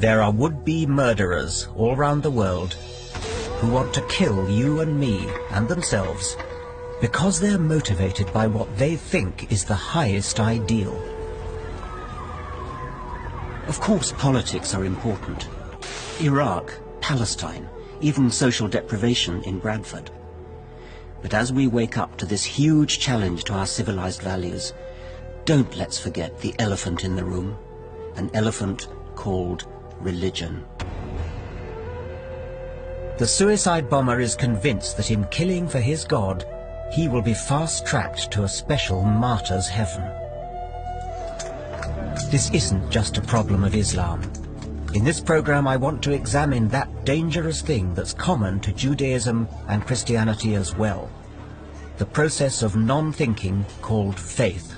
There are would-be murderers all round the world who want to kill you and me and themselves because they're motivated by what they think is the highest ideal. Of course, politics are important. Iraq, Palestine, even social deprivation in Bradford. But as we wake up to this huge challenge to our civilized values, don't let's forget the elephant in the room, an elephant called religion. The suicide bomber is convinced that in killing for his God, he will be fast-tracked to a special martyr's heaven. This isn't just a problem of Islam. In this program, I want to examine that dangerous thing that's common to Judaism and Christianity as well. The process of non-thinking called faith.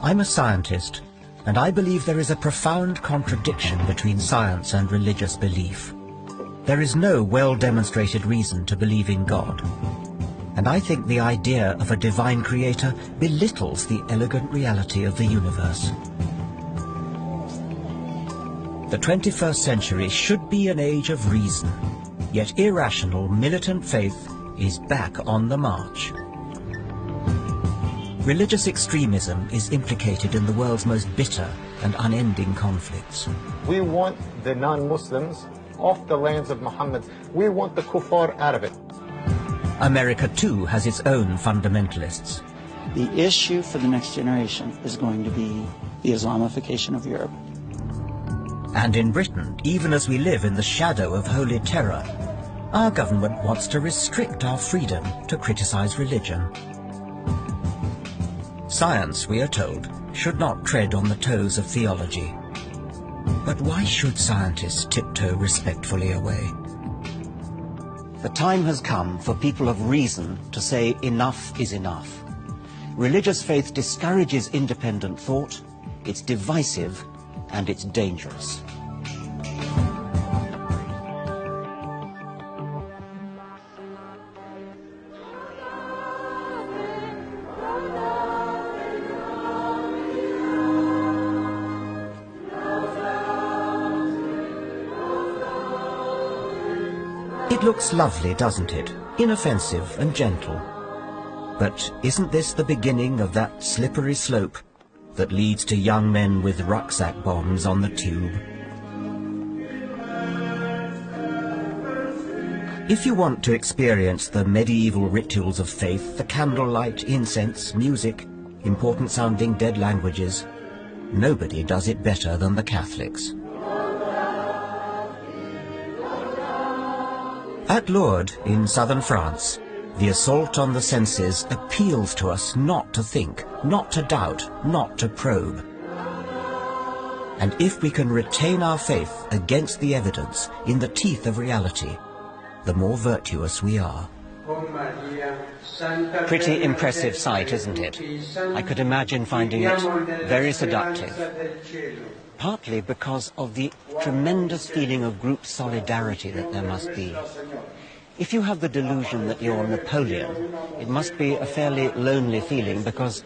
I'm a scientist, and I believe there is a profound contradiction between science and religious belief. There is no well-demonstrated reason to believe in God. And I think the idea of a divine creator belittles the elegant reality of the universe. The 21st century should be an age of reason, yet irrational, militant faith is back on the march. Religious extremism is implicated in the world's most bitter and unending conflicts. We want the non-Muslims off the lands of Muhammad. We want the kuffar out of it. America too has its own fundamentalists. The issue for the next generation is going to be the Islamification of Europe. And in Britain, even as we live in the shadow of holy terror, our government wants to restrict our freedom to criticize religion. Science, we are told, should not tread on the toes of theology. But why should scientists tiptoe respectfully away? The time has come for people of reason to say enough is enough. Religious faith discourages independent thought, it's divisive, and it's dangerous. It looks lovely, doesn't it? Inoffensive and gentle. But isn't this the beginning of that slippery slope that leads to young men with rucksack bombs on the tube? If you want to experience the medieval rituals of faith, the candlelight, incense, music, important-sounding dead languages, nobody does it better than the Catholics. At Lourdes, in southern France, the assault on the senses appeals to us not to think, not to doubt, not to probe. And if we can retain our faith against the evidence, in the teeth of reality, the more virtuous we are. Pretty impressive sight, isn't it? I could imagine finding it very seductive. Partly because of the tremendous feeling of group solidarity that there must be. If you have the delusion that you're Napoleon, it must be a fairly lonely feeling because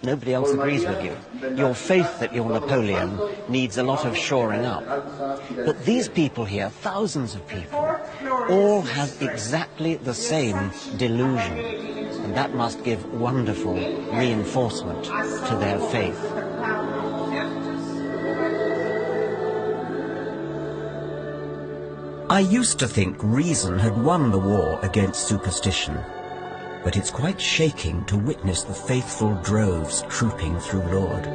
nobody else agrees with you. Your faith that you're Napoleon needs a lot of shoring up. But these people here, thousands of people, all have exactly the same delusion. And that must give wonderful reinforcement to their faith. I used to think reason had won the war against superstition, but it's quite shaking to witness the faithful droves trooping through Lourdes.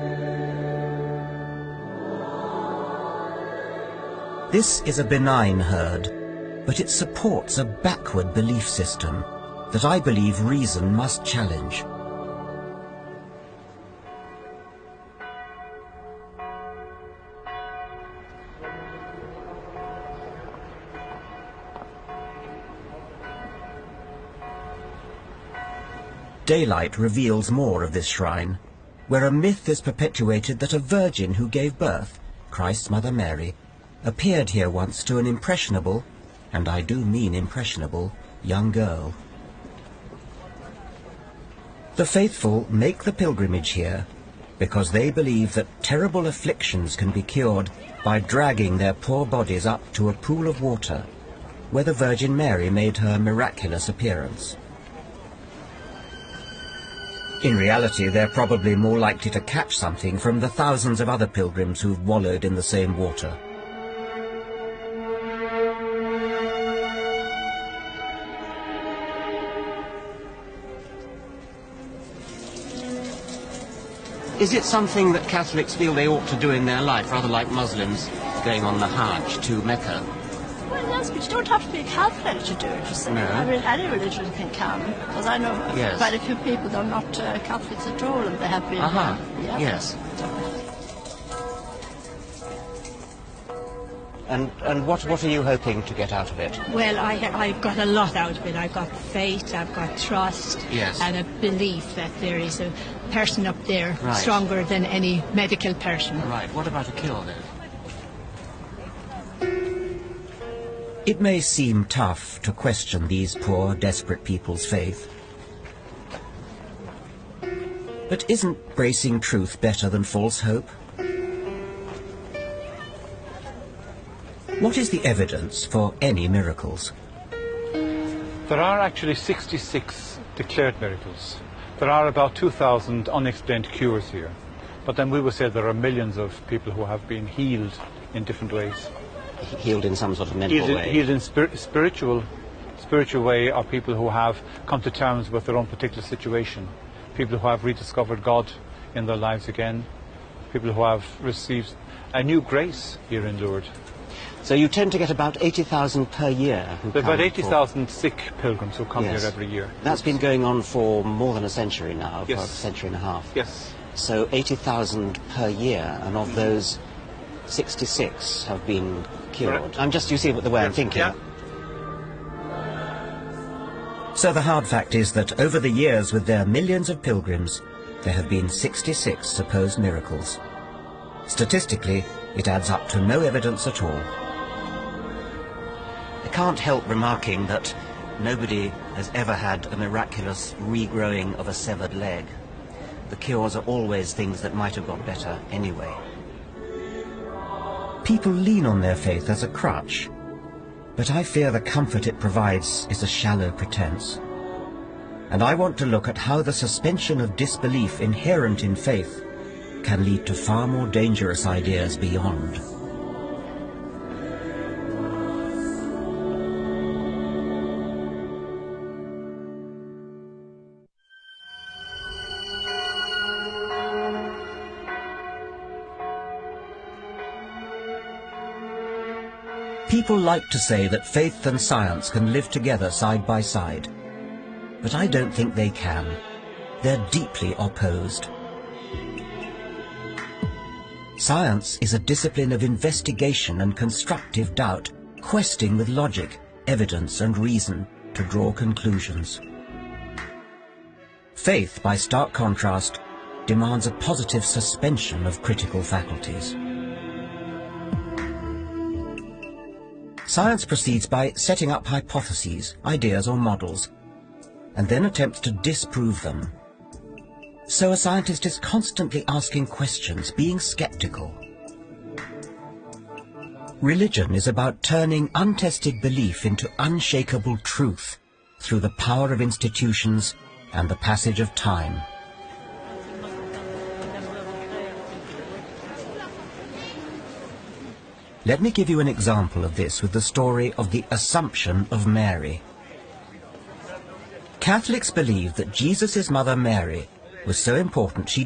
This is a benign herd, but it supports a backward belief system that I believe reason must challenge. Daylight reveals more of this shrine, where a myth is perpetuated that a virgin who gave birth, Christ's Mother Mary, appeared here once to an impressionable, and I do mean impressionable, young girl. The faithful make the pilgrimage here because they believe that terrible afflictions can be cured by dragging their poor bodies up to a pool of water where the Virgin Mary made her miraculous appearance. In reality, they're probably more likely to catch something from the thousands of other pilgrims who've wallowed in the same water. Is it something that Catholics feel they ought to do in their life, rather like Muslims going on the Hajj to Mecca? Well, yes, but you don't have to be a Catholic to do it, you see. No. I mean, any religion can come, because I know quite a few people that are not Catholics at all, and they have been... Yes. And what are you hoping to get out of it? Well, I got a lot out of it. I got faith, I've got trust, and a belief that there is a person up there stronger than any medical person. Right. What about a cure then? It may seem tough to question these poor, desperate people's faith. But isn't bracing truth better than false hope? What is the evidence for any miracles? There are actually 66 declared miracles. There are about 2,000 unexplained cures here. But then we would say there are millions of people who have been healed in different ways. Healed in some sort of mental way? Healed in spiritual way, or people who have come to terms with their own particular situation. People who have rediscovered God in their lives again. People who have received a new grace here in Lourdes. So you tend to get about 80,000 per year. There are about 80,000 sick pilgrims who come here every year. That's been going on for more than a century now, for a century and a half. Yes. So 80,000 per year, and of those, 66 have been cured. Correct. I'm just, you see the way I'm thinking. Yeah. So the hard fact is that over the years, with their millions of pilgrims, there have been 66 supposed miracles. Statistically, it adds up to no evidence at all. I can't help remarking that nobody has ever had a miraculous regrowing of a severed leg. The cures are always things that might have got better anyway. People lean on their faith as a crutch, but I fear the comfort it provides is a shallow pretense. And I want to look at how the suspension of disbelief inherent in faith can lead to far more dangerous ideas beyond. People like to say that faith and science can live together side by side, but I don't think they can. They're deeply opposed. Science is a discipline of investigation and constructive doubt, questing with logic, evidence and reason to draw conclusions. Faith, by stark contrast, demands a positive suspension of critical faculties. Science proceeds by setting up hypotheses, ideas or models, and then attempts to disprove them. So a scientist is constantly asking questions, being skeptical. Religion is about turning untested belief into unshakable truth through the power of institutions and the passage of time. Let me give you an example of this with the story of the Assumption of Mary. Catholics believe that Jesus' mother Mary was so important she